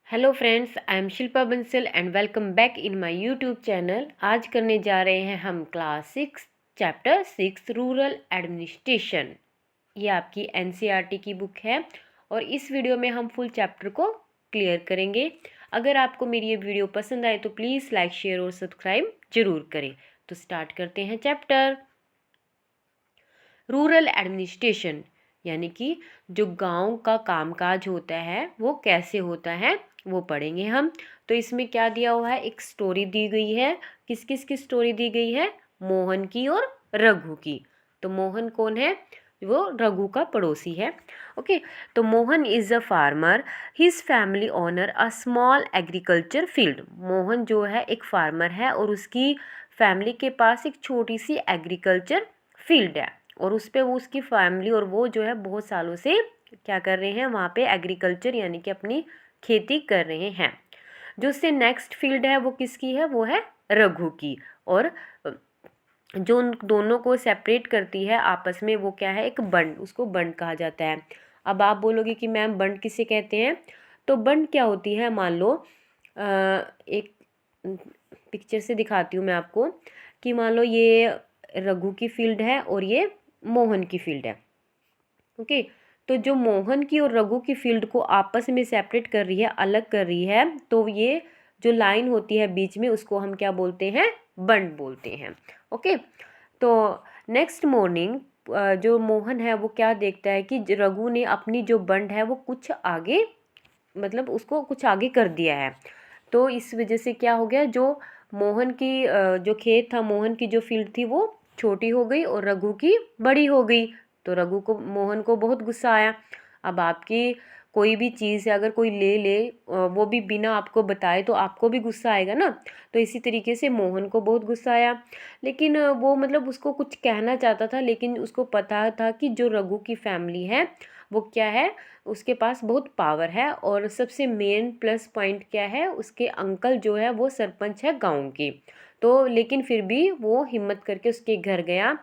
Hello friends, I am Shilpa Bansal and welcome back in my YouTube channel. आज करने जा रहे हैं हम क्लास 6 चैप्टर 6 रूरल एडमिनिस्ट्रेशन। ये आपकी एनसीईआरटी की बुक है और इस वीडियो में हम फुल चैप्टर को क्लियर करेंगे। अगर आपको मेरी ये वीडियो पसंद आए तो प्लीज़ लाइक, शेयर और सब्सक्राइब जरूर करें। तो स्टार्ट करते हैं चैप्टर। रूरल एडमिनिस्ट्रेशन यानी कि जो गांव का कामकाज होता है वो कैसे होता है वो पढ़ेंगे हम। तो इसमें क्या दिया हुआ है, एक स्टोरी दी गई है। किस किस की स्टोरी दी गई है? मोहन की और रघु की। तो मोहन कौन है? वो रघु का पड़ोसी है। ओके, तो Mohan is a farmer. His family owner a small agriculture field. Mohan जो है एक फार्मर है और उसकी फैमिली के पास एक छोटी सी एग्रीकल्चर फील्ड है और उस पर वो उसकी फैमिली और वो जो है बहुत सालों से क्या कर रहे हैं, वहाँ पे एग्रीकल्चर यानी कि अपनी खेती कर रहे हैं। जो उससे नेक्स्ट फील्ड है वो किसकी है? वो है रघु की। और जो उन दोनों को सेपरेट करती है आपस में वो क्या है? एक बंड, उसको बंड कहा जाता है। अब आप बोलोगे कि मैम बंड किसे कहते हैं? तो बंड क्या होती है, मान लो एक पिक्चर से दिखाती हूँ मैं आपको कि मान लो ये रघु की फील्ड है और ये मोहन की फील्ड है। ओके, तो जो मोहन की और रघु की फील्ड को आपस में सेपरेट कर रही है, अलग कर रही है, तो ये जो लाइन होती है बीच में उसको हम क्या बोलते हैं? बंड बोलते हैं। ओके, तो नेक्स्ट मॉर्निंग जो मोहन है वो क्या देखता है कि रघु ने अपनी जो बंड है वो कुछ आगे, मतलब उसको कुछ आगे कर दिया है। तो इस वजह से क्या हो गया, जो मोहन की जो खेत था, मोहन की जो फील्ड थी वो छोटी हो गई और रघु की बड़ी हो गई। तो रघु को, मोहन को बहुत गुस्सा आया। अब आपकी कोई भी चीज़ है अगर कोई ले ले वो भी बिना आपको बताए तो आपको भी गुस्सा आएगा ना। तो इसी तरीके से मोहन को बहुत गुस्सा आया। लेकिन वो मतलब उसको कुछ कहना चाहता था, लेकिन उसको पता था कि जो रघु की फैमिली है वो क्या है, उसके पास बहुत पावर है। और सबसे मेन प्लस पॉइंट क्या है, उसके अंकल जो है वो सरपंच है गांव की। तो लेकिन फिर भी वो हिम्मत करके उसके घर गया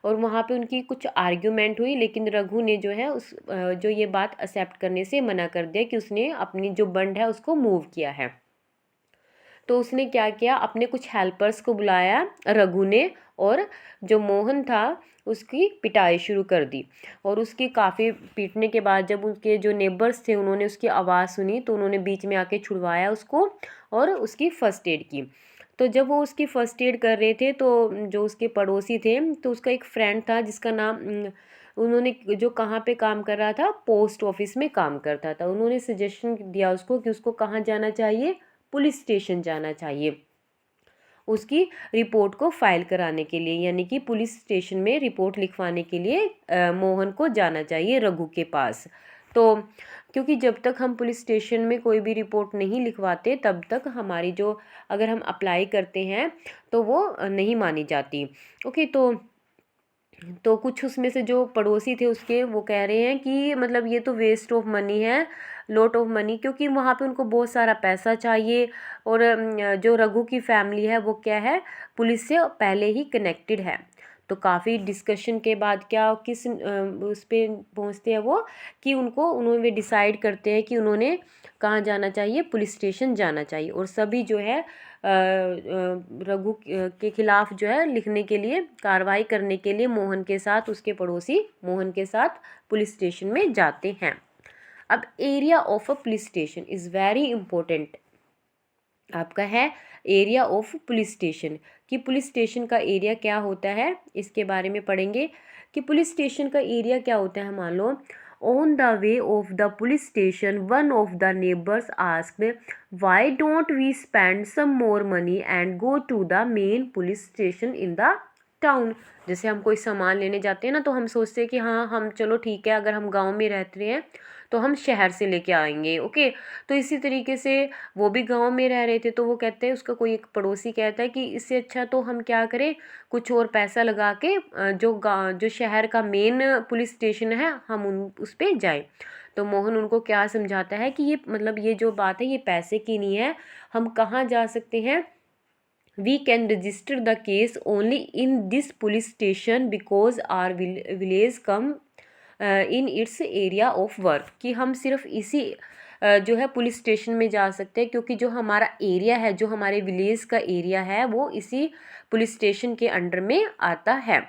और वहाँ पे उनकी कुछ आर्ग्यूमेंट हुई, लेकिन रघु ने जो है उस जो ये बात एक्सेप्ट करने से मना कर दिया कि उसने अपनी जो बंड है उसको मूव किया है। तो उसने क्या किया, अपने कुछ हेल्पर्स को बुलाया रघु ने, और जो मोहन था उसकी पिटाई शुरू कर दी। और उसकी काफ़ी पीटने के बाद जब उसके जो नेबर्स थे उन्होंने उसकी आवाज़ सुनी तो उन्होंने बीच में आके छुड़वाया उसको और उसकी फ़र्स्ट एड की। तो जब वो उसकी फ़र्स्ट एड कर रहे थे तो जो उसके पड़ोसी थे, तो उसका एक फ्रेंड था जिसका नाम उन्होंने, जो कहाँ पे काम कर रहा था, पोस्ट ऑफिस में काम करता था। उन्होंने सजेशन दिया उसको कि उसको कहाँ जाना चाहिए, पुलिस स्टेशन जाना चाहिए उसकी रिपोर्ट को फाइल कराने के लिए, यानी कि पुलिस स्टेशन में रिपोर्ट लिखवाने के लिए मोहन को जाना चाहिए रघु के पास। तो क्योंकि जब तक हम पुलिस स्टेशन में कोई भी रिपोर्ट नहीं लिखवाते तब तक हमारी जो, अगर हम अप्लाई करते हैं तो वो नहीं मानी जाती। ओके, तो कुछ उसमें से जो पड़ोसी थे उसके, वो कह रहे हैं कि मतलब ये तो वेस्ट ऑफ मनी है, लॉट ऑफ मनी, क्योंकि वहाँ पे उनको बहुत सारा पैसा चाहिए। और जो रघु की फैमिली है वो क्या है, पुलिस से पहले ही कनेक्टेड है। तो काफ़ी डिस्कशन के बाद क्या, किस उस पे पहुँचते हैं वो, कि उन्होंने वे डिसाइड करते हैं कि उन्होंने कहाँ जाना चाहिए, पुलिस स्टेशन जाना चाहिए। और सभी जो है रघु के खिलाफ जो है लिखने के लिए, कार्रवाई करने के लिए मोहन के साथ, उसके पड़ोसी मोहन के साथ पुलिस स्टेशन में जाते हैं। अब area of a police station is very important. आपका है एरिया ऑफ पुलिस स्टेशन, कि पुलिस स्टेशन का एरिया क्या होता है, इसके बारे में पढ़ेंगे कि पुलिस स्टेशन का एरिया क्या होता है। मान लो on the way of the police station one of the neighbours asked why don't we spend some more money and go to the main police station in the town. जैसे हम कोई सामान लेने जाते हैं ना तो हम सोचते हैं कि हाँ हम चलो ठीक है, अगर हम गांव में रहते हैं तो हम शहर से लेके आएंगे। ओके, तो इसी तरीके से वो भी गांव में रह रहे थे, तो वो कहते हैं, उसका कोई एक पड़ोसी कहता है कि इससे अच्छा तो हम क्या करें, कुछ और पैसा लगा के जो शहर का मेन पुलिस स्टेशन है हम उस पर जाए। तो मोहन उनको क्या समझाता है कि ये मतलब ये जो बात है ये पैसे की नहीं है, हम कहाँ जा सकते हैं, we can register the case only in this police station because our village come in its area of work, कि हम सिर्फ इसी जो है पुलिस स्टेशन में जा सकते हैं, क्योंकि जो हमारा एरिया है, जो हमारे विलेज का एरिया है, वो इसी पुलिस स्टेशन के अंडर में आता है।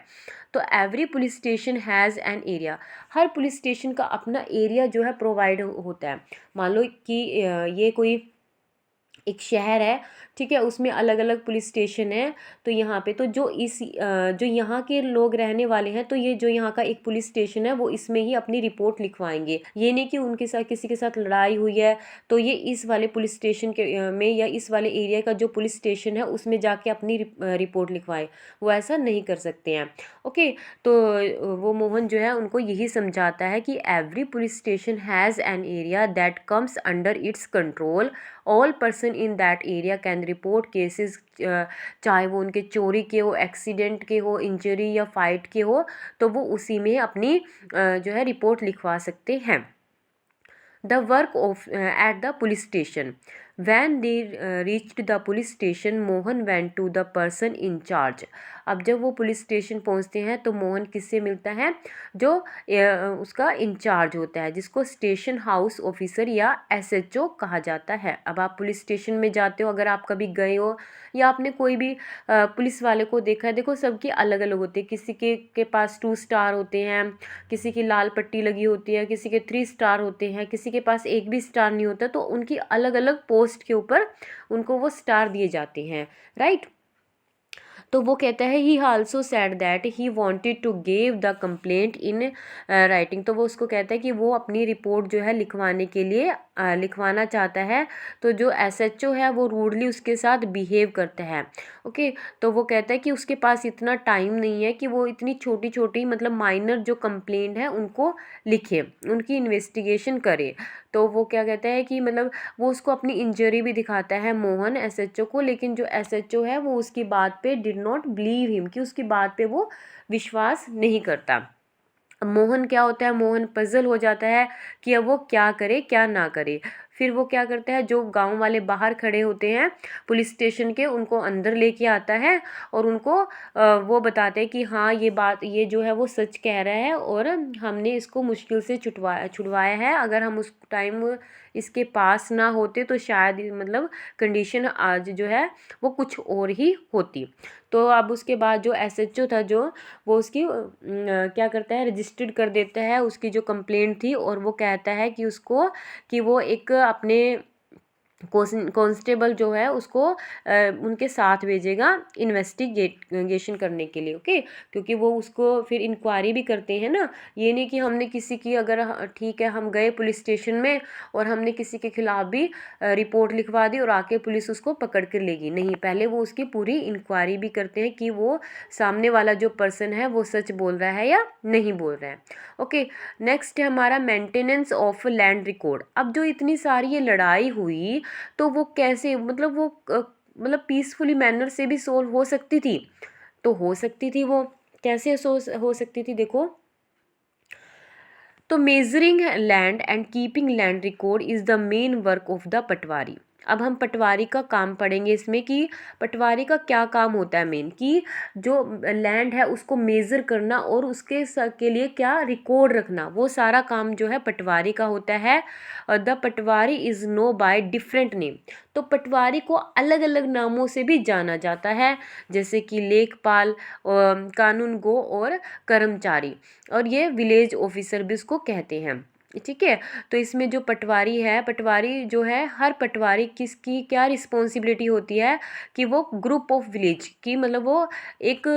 तो every police station has an area, her police station का अपना एरिया जो है प्रोवाइड होता है। मान लो कि ये कोई एक शहर है, ठीक है, उसमें अलग अलग पुलिस स्टेशन है। तो यहाँ पे तो जो यहाँ के लोग रहने वाले हैं, तो ये जो यहाँ का एक पुलिस स्टेशन है वो इसमें ही अपनी रिपोर्ट लिखवाएंगे। ये नहीं कि उनके साथ किसी के साथ लड़ाई हुई है तो ये इस वाले पुलिस स्टेशन के में या इस वाले एरिया का जो पुलिस स्टेशन है उसमें जाके अपनी रिपोर्ट लिखवाए, वो ऐसा नहीं कर सकते हैं। ओके, तो वो मोहन जो है उनको यही समझाता है कि every police station has an area that comes under its control, all person in that area can report cases, चाहे वो उनके चोरी के हो, एक्सीडेंट के हो, इंजरी या फाइट के हो, तो वो उसी में अपनी जो है रिपोर्ट लिखवा सकते हैं। The work of at the police station. When they reached the police station, Mohan went to the person in charge. अब जब वो पुलिस स्टेशन पहुंचते हैं तो मोहन किससे मिलता है? जो उसका इंचार्ज होता है, जिसको स्टेशन हाउस ऑफिसर या एसएचओ कहा जाता है। अब आप पुलिस स्टेशन में जाते हो, अगर आप कभी गए हो या आपने कोई भी पुलिस वाले को देखा है, देखो सबकी अलग अलग होती है। किसी के पास 2 स्टार होते हैं, किसी की लाल पट्टी लगी होती है, किसी के 3 स्टार होते हैं, किसी के पास एक भी स्टार नहीं होता। तो उनकी अलग अलग पोस्ट के ऊपर उनको वो स्टार दिए जाते हैं, राइट। तो वो कहता है he also said that he wanted to give the complaint in writing. तो वो उसको कहता है कि वो अपनी रिपोर्ट जो है लिखवाने के लिए लिखवाना चाहता है। तो जो एसएचओ है वो रूडली उसके साथ बिहेव करता है। ओके, तो वो कहता है कि उसके पास इतना टाइम नहीं है कि वो इतनी छोटी छोटी मतलब माइनर जो कंप्लेंट है उनको लिखे, उनकी इन्वेस्टिगेशन करे। तो वो क्या कहता है कि मतलब वो उसको अपनी इंजरी भी दिखाता है मोहन एसएचओ को, लेकिन जो एसएचओ है वो उसकी बात पे डिड नॉट बिलीव हिम, कि उसकी बात पे वो विश्वास नहीं करता। अब मोहन क्या होता है, मोहन पजल हो जाता है कि अब वो क्या करे क्या ना करे। फिर वो क्या करता है, जो गांव वाले बाहर खड़े होते हैं पुलिस स्टेशन के, उनको अंदर लेके आता है और उनको वो बताते हैं कि हाँ ये जो है वो सच कह रहा है और हमने इसको मुश्किल से छुड़वाया है। अगर हम उस टाइम इसके पास ना होते तो शायद मतलब कंडीशन आज जो है वो कुछ और ही होती। तो अब उसके बाद जो एसएचओ था जो वो उसकी क्या करता है, रजिस्टर्ड कर देता है उसकी जो कंप्लेंट थी, और वो कहता है कि उसको कि वो एक अपने कांस्टेबल जो है उसको उनके साथ भेजेगा इन्वेस्टिगेशन करने के लिए। ओके, क्योंकि वो उसको फिर इंक्वायरी भी करते हैं ना। ये नहीं कि हमने किसी की अगर ठीक है हम गए पुलिस स्टेशन में और हमने किसी के खिलाफ भी रिपोर्ट लिखवा दी और आके पुलिस उसको पकड़ कर लेगी, नहीं, पहले वो उसकी पूरी इंक्वायरी भी करते हैं कि वो सामने वाला जो पर्सन है वो सच बोल रहा है या नहीं बोल रहा है। ओके, नेक्स्ट है हमारा मेंटेनेंस ऑफ लैंड रिकॉर्ड। अब जो इतनी सारी ये लड़ाई हुई तो वो कैसे मतलब वो मतलब पीसफुली मैनर से भी सोल्व हो सकती थी। तो हो सकती थी, वो कैसे हो सकती थी, देखो। तो measuring land and keeping land record is the main work of the patwari. अब हम पटवारी का काम पढ़ेंगे इसमें कि पटवारी का क्या काम होता है मेन, कि जो लैंड है उसको मेज़र करना और उसके के लिए क्या रिकॉर्ड रखना, वो सारा काम जो है पटवारी का होता है। The patwari is known by different name. तो पटवारी को अलग अलग नामों से भी जाना जाता है, जैसे कि लेखपाल, कानून गो और कर्मचारी, और ये विलेज ऑफिसर भी उसको कहते हैं, ठीक है। तो इसमें जो पटवारी है, पटवारी जो है, हर पटवारी किसकी क्या रिस्पॉन्सिबिलिटी होती है कि वो ग्रुप ऑफ विलेज की मतलब वो एक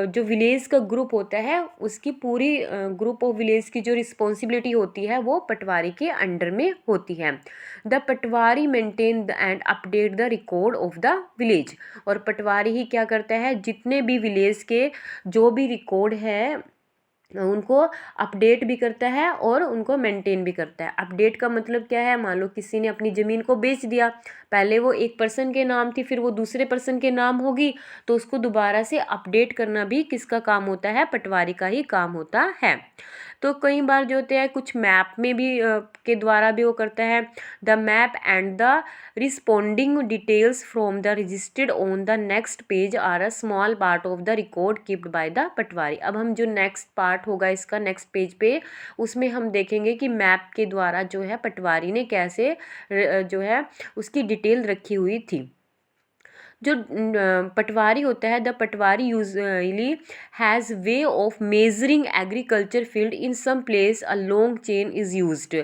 जो विलेज का ग्रुप होता है उसकी पूरी ग्रुप ऑफ विलेज की जो रिस्पॉन्सिबिलिटी होती है वो पटवारी के अंडर में होती है। The Patwari maintain and update the record of the village. और पटवारी ही क्या करता है, जितने भी विलेज के जो भी रिकॉर्ड है उनको अपडेट भी करता है और उनको मेंटेन भी करता है। अपडेट का मतलब क्या है, मान लो किसी ने अपनी ज़मीन को बेच दिया, पहले वो एक पर्सन के नाम थी, फिर वो दूसरे पर्सन के नाम होगी, तो उसको दोबारा से अपडेट करना भी किसका काम होता है, पटवारी का ही काम होता है। तो कई बार जो होते हैं कुछ मैप में भी के द्वारा भी वो करता है। The map and the responding details from the registered on the next page are a small part of the record kept by the patwari. अब हम जो नेक्स्ट पार्ट होगा इसका नेक्स्ट पेज पे, उसमें हम देखेंगे कि मैप के द्वारा जो है पटवारी ने कैसे जो है उसकी डिटेल रखी हुई थी। जो पटवारी होता है, the patwari usually has way of measuring agriculture field in some place a long chain is used.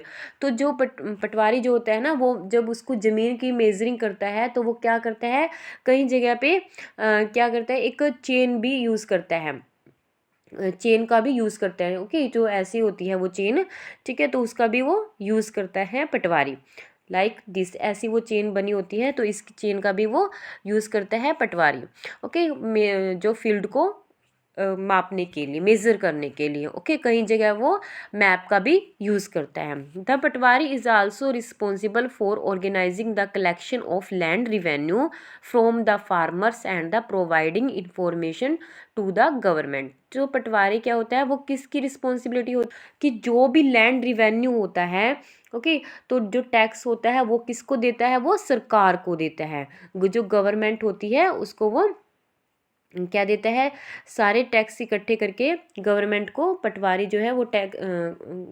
तो जो पटवारी जो होता है ना, वो जब उसको ज़मीन की मेजरिंग करता है तो वो क्या करता है, कई जगह पे क्या करता है, एक चेन भी यूज़ करता है, चेन का भी यूज़ करता है। ओके, जो ऐसी होती है वो चेन, ठीक है, तो उसका भी वो यूज़ करता है पटवारी। लाइक दिस, ऐसी वो चेन बनी होती है तो इस चेन का भी वो यूज़ करता है पटवारी। ओके, जो फील्ड को मापने के लिए, मेज़र करने के लिए। ओके, कई जगह वो मैप का भी यूज़ करता है। The patwari is also responsible for organising the collection of land revenue from the farmers and the providing information to the government. जो पटवारी क्या होता है, वो किसकी रिस्पॉन्सिबिलिटी होती है कि जो भी लैंड रिवेन्यू होता है, ओके, तो जो टैक्स होता है वो किसको देता है, वो सरकार को देता है। जो गवर्नमेंट होती है उसको वो क्या देता है, सारे टैक्स इकट्ठे करके गवर्नमेंट को पटवारी जो है वो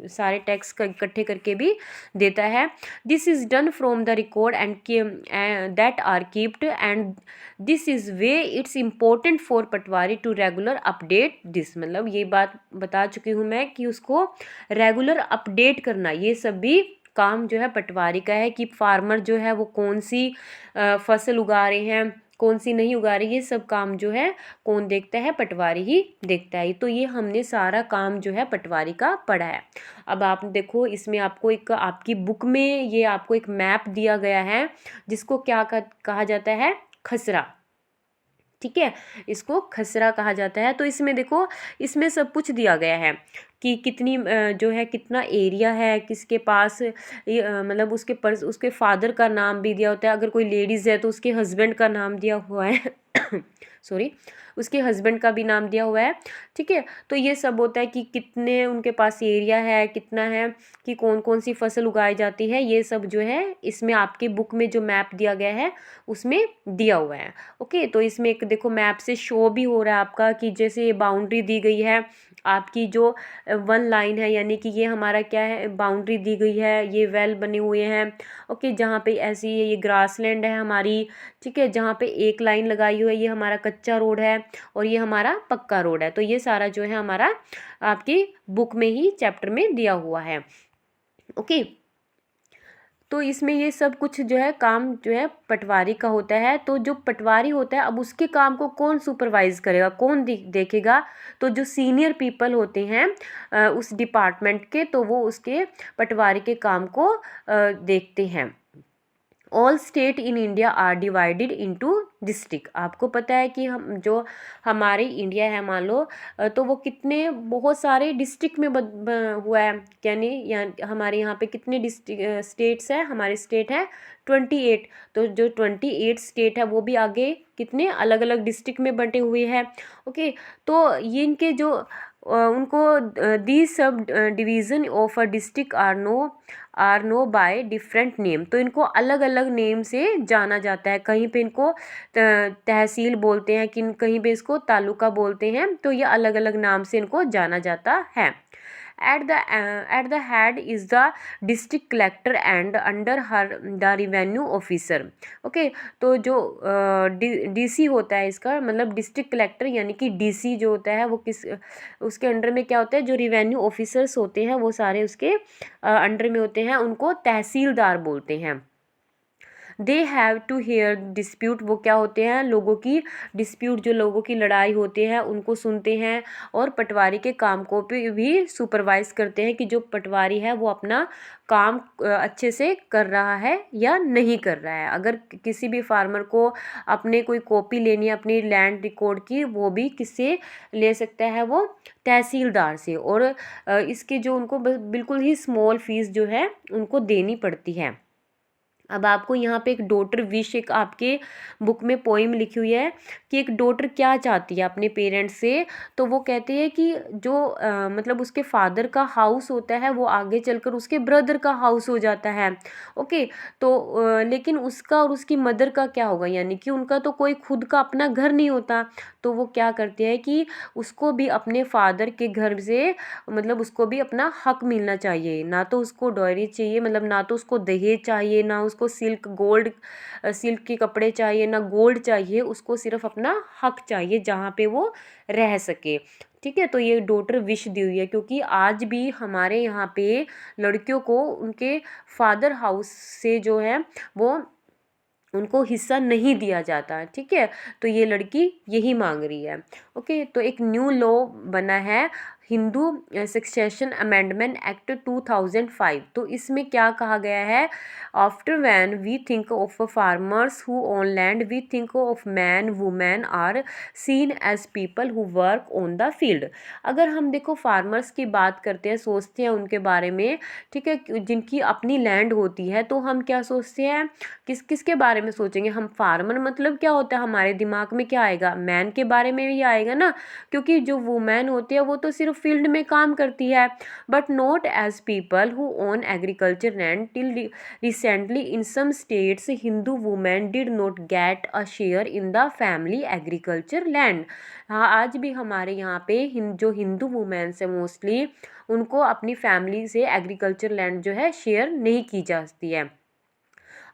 सारे टैक्स इकट्ठे करके भी देता है। This is done from the record and that are keeped and this is way it's important for patwari to regular update this. मतलब ये बात बता चुकी हूँ मैं कि उसको रेगुलर अपडेट करना, ये सब भी काम जो है पटवारी का है कि फार्मर जो है वो कौन सी फसल उगा रहे हैं, कौन सी नहीं उगा रही, ये सब काम जो है कौन देखता है, पटवारी ही देखता है। तो ये हमने सारा काम जो है पटवारी का पढ़ा है। अब आप देखो, इसमें आपको एक आपकी बुक में ये आपको एक मैप दिया गया है जिसको क्या कहा जाता है, खसरा। ठीक है, इसको खसरा कहा जाता है। तो इसमें देखो, इसमें सब कुछ दिया गया है कि कितनी जो है कितना एरिया है, किसके पास मतलब उसके फादर का नाम भी दिया होता है। अगर कोई लेडीज़ है तो उसके हस्बैंड का नाम दिया हुआ है सॉरी, उसके हस्बैंड का भी नाम दिया हुआ है। ठीक है, तो ये सब होता है कि कितने उनके पास एरिया है, कितना है, कि कौन कौन सी फसल उगाई जाती है, ये सब जो है इसमें आपके बुक में जो मैप दिया गया है उसमें दिया हुआ है। ओके, तो इसमें एक देखो मैप से शो भी हो रहा है आपका कि जैसे ये बाउंड्री दी गई है आपकी, जो वन लाइन है, यानी कि ये हमारा क्या है, बाउंड्री दी गई है, ये वेल बने हुए हैं। ओके, जहाँ पे ऐसी ये ग्रासलैंड है हमारी, ठीक है, जहाँ पे एक लाइन लगाई हुई है, ये हमारा कच्चा रोड है और ये हमारा पक्का रोड है। तो ये सारा जो है हमारा आपकी बुक में ही चैप्टर में दिया हुआ है। ओके, तो इसमें ये सब कुछ जो है काम जो है पटवारी का होता है। तो जो पटवारी होता है, अब उसके काम को कौन सुपरवाइज करेगा, कौन देखेगा, तो जो सीनियर पीपल होते हैं उस डिपार्टमेंट के, तो वो उसके पटवारी के काम को देखते हैं। All state in India are divided into district. आपको पता है कि हम जो हमारी इंडिया है, मान लो तो वो कितने बहुत सारे डिस्ट्रिक्ट में हुआ है, यानी हमारे यहाँ पे कितने डिस्ट्रिक्ट स्टेट्स हैं, हमारे स्टेट है 28। तो जो 28 स्टेट है वो भी आगे कितने अलग अलग डिस्ट्रिक्ट में बंटे हुए हैं। ओके, तो ये इनके जो उनको the subdivision of a district are know by different name. तो इनको अलग अलग नेम से जाना जाता है। कहीं पे इनको तहसील बोलते हैं, कहीं पे इसको तालुका बोलते हैं। तो ये अलग अलग नाम से इनको जाना जाता है। At the head is the district collector and under her the revenue officer. Okay, तो जो डीसी होता है इसका मतलब डिस्ट्रिक्ट कलेक्टर, यानी कि डीसी जो होता है वो उसके अंडर में क्या होता है, जो रिवेन्यू ऑफिसर्स होते हैं वो सारे उसके अंडर में होते हैं, उनको तहसीलदार बोलते हैं। They have to hear dispute, वो क्या होते हैं, लोगों की डिस्प्यूट, जो लोगों की लड़ाई होती है उनको सुनते हैं और पटवारी के काम को भी सुपरवाइज करते हैं कि जो पटवारी है वो अपना काम अच्छे से कर रहा है या नहीं कर रहा है। अगर किसी भी फार्मर को अपने कोई कॉपी लेनी है अपनी लैंड रिकॉर्ड की, वो भी किससे ले सकता है, वो तहसीलदार से। और इसके जो उनको बिल्कुल ही स्मॉल फीस जो है उनको देनी पड़ती है। अब आपको यहाँ पे एक डॉटर विश, एक आपके बुक में पोइम लिखी हुई है कि एक डॉटर क्या चाहती है अपने पेरेंट्स से। तो वो कहते हैं कि जो मतलब उसके फादर का हाउस होता है वो आगे चलकर उसके ब्रदर का हाउस हो जाता है। ओके। तो लेकिन उसका और उसकी मदर का क्या होगा, यानी कि उनका तो कोई खुद का अपना घर नहीं होता। तो वो क्या करते हैं कि उसको भी अपने फादर के घर से मतलब उसको भी अपना हक मिलना चाहिए, ना तो उसको डॉयरी चाहिए, मतलब ना तो उसको दहेज चाहिए, ना उसको सिल्क के कपड़े चाहिए, ना गोल्ड चाहिए, उसको सिर्फ अपना हक चाहिए जहाँ पे वो रह सके। ठीक है। तो ये डॉटर विश दी हुई है, क्योंकि आज भी हमारे यहाँ पे लड़कियों को उनके फादर हाउस से जो है वो उनको हिस्सा नहीं दिया जाता। ठीक है। तो ये लड़की यही मांग रही है। ओके। तो एक न्यू लॉ बना है, हिंदू सक्सेशन अमेंडमेंट एक्ट 2005। तो इसमें क्या कहा गया है, after when we think of farmers who own land we think of man women are seen as people who work on the field. अगर हम देखो फार्मर्स की बात करते हैं, सोचते हैं उनके बारे में, ठीक है, जिनकी अपनी लैंड होती है, तो हम क्या सोचते हैं, किसके बारे में सोचेंगे हम। फार्मर मतलब क्या होता है, हमारे दिमाग में क्या आएगा, मैन के बारे में भी आएगा ना, क्योंकि जो वुमेन होती है वो तो सिर्फ फील्ड में काम करती है। But not as people who own agriculture land. Till recently in some states Hindu women did not get a share in the family agriculture land. हाँ, आज भी हमारे यहाँ पे जो हिंदू वुमेन्स है मोस्टली, उनको अपनी फैमिली से एग्रीकल्चर लैंड जो है शेयर नहीं की जाती है।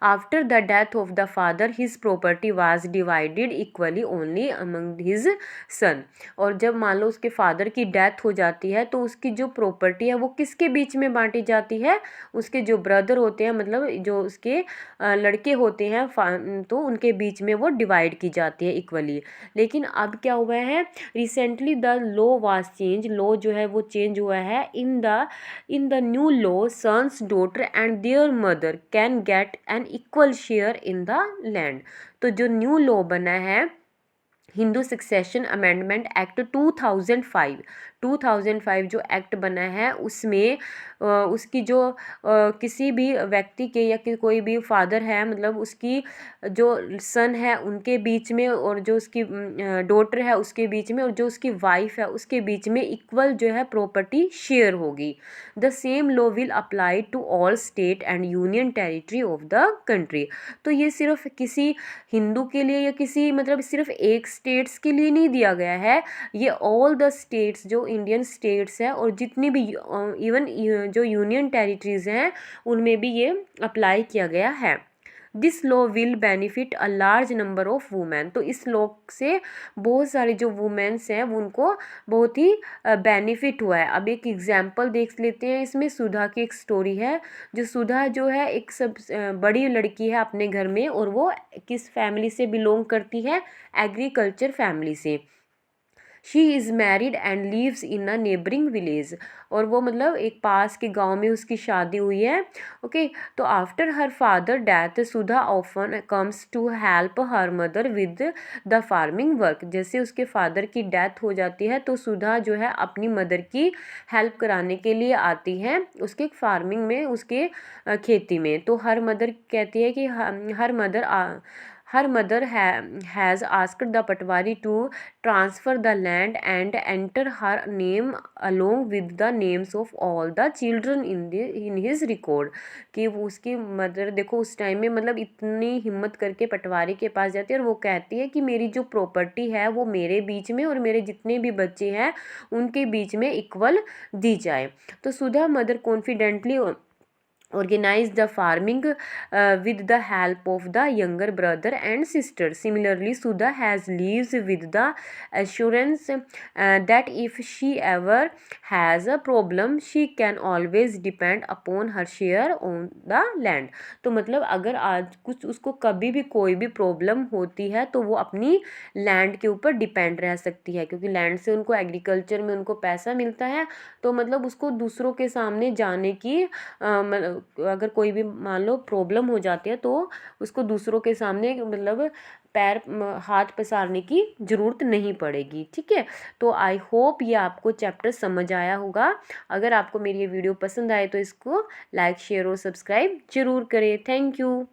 After the death of the father his property was divided equally only among his son. और जब मान लो उसके फादर की डेथ हो जाती है तो उसकी जो प्रॉपर्टी है वो किसके बीच में बांटी जाती है, उसके जो ब्रदर होते हैं, मतलब जो उसके लड़के होते हैं, तो उनके बीच में वो डिवाइड की जाती है इक्वली। लेकिन अब क्या हुआ है, recently the law was change, law जो है वो चेंज हुआ है। In the new law sons daughter and their mother can get an equal share in the land. तो जो न्यू लॉ बना है, हिंदू सक्सेशन अमेंडमेंट एक्ट 2005 जो एक्ट बना है उसमें उसकी जो किसी भी व्यक्ति के या कोई भी फादर है, मतलब उसकी जो सन है उनके बीच में, और जो उसकी डॉटर है उसके बीच में, और जो उसकी वाइफ है उसके बीच में इक्वल जो है प्रॉपर्टी शेयर होगी। The same law will apply to all state and union territory of the country. तो ये सिर्फ किसी हिंदू के लिए या किसी मतलब सिर्फ एक स्टेट्स के लिए नहीं दिया गया है, ये ऑल द स्टेट्स जो इंडियन स्टेट्स हैं और जितनी भी इवन जो यूनियन टेरिटरीज हैं उनमें भी ये अप्लाई किया गया है। This law will benefit a large number of women. तो इस लॉ से बहुत सारे जो वुमेन्स हैं उनको बहुत ही बेनिफिट हुआ है। अब एक एग्जांपल देख लेते हैं, इसमें सुधा की एक स्टोरी है। जो सुधा जो है एक सब बड़ी लड़की है अपने घर में, और वो किस फैमिली से बिलोंग करती है, एग्रीकल्चर फैमिली से। She is married and lives in a neighbouring village. और वो मतलब एक पास के गांव में उसकी शादी हुई है। ओके। तो after her father death Sudha often comes to help her mother with the farming work. जैसे उसके फादर की डेथ हो जाती है तो सुधा जो है अपनी मदर की हेल्प कराने के लिए आती है उसके फार्मिंग में, उसके खेती में। तो हर मदर कहती है कि her mother has asked the patwari to transfer the land and enter her name along with the names of all the children in his record. कि वो उसकी मदर देखो उस टाइम में मतलब इतनी हिम्मत करके पटवारी के पास जाती है और वो कहती है कि मेरी जो प्रॉपर्टी है वो मेरे बीच में और मेरे जितने भी बच्चे हैं उनके बीच में इक्वल दी जाए। तो Sudha mother confidently organize the farming with the help of the younger brother and sister. Similarly, Sudha has lives with the assurance that if she ever has a problem, she can always depend upon her share on the land. तो मतलब अगर आज कुछ उसको कभी भी कोई भी प्रॉब्लम होती है तो वो अपनी लैंड के ऊपर डिपेंड रह सकती है, क्योंकि लैंड से उनको एग्रीकल्चर में उनको पैसा मिलता है। तो मतलब उसको दूसरों के सामने जाने की अगर कोई भी मान लो प्रॉब्लम हो जाती है तो उसको दूसरों के सामने मतलब हाथ पसारने की ज़रूरत नहीं पड़ेगी। ठीक है। तो आई होप ये आपको चैप्टर समझ आया होगा। अगर आपको मेरी ये वीडियो पसंद आए तो इसको लाइक शेयर और सब्सक्राइब जरूर करें। Thank you.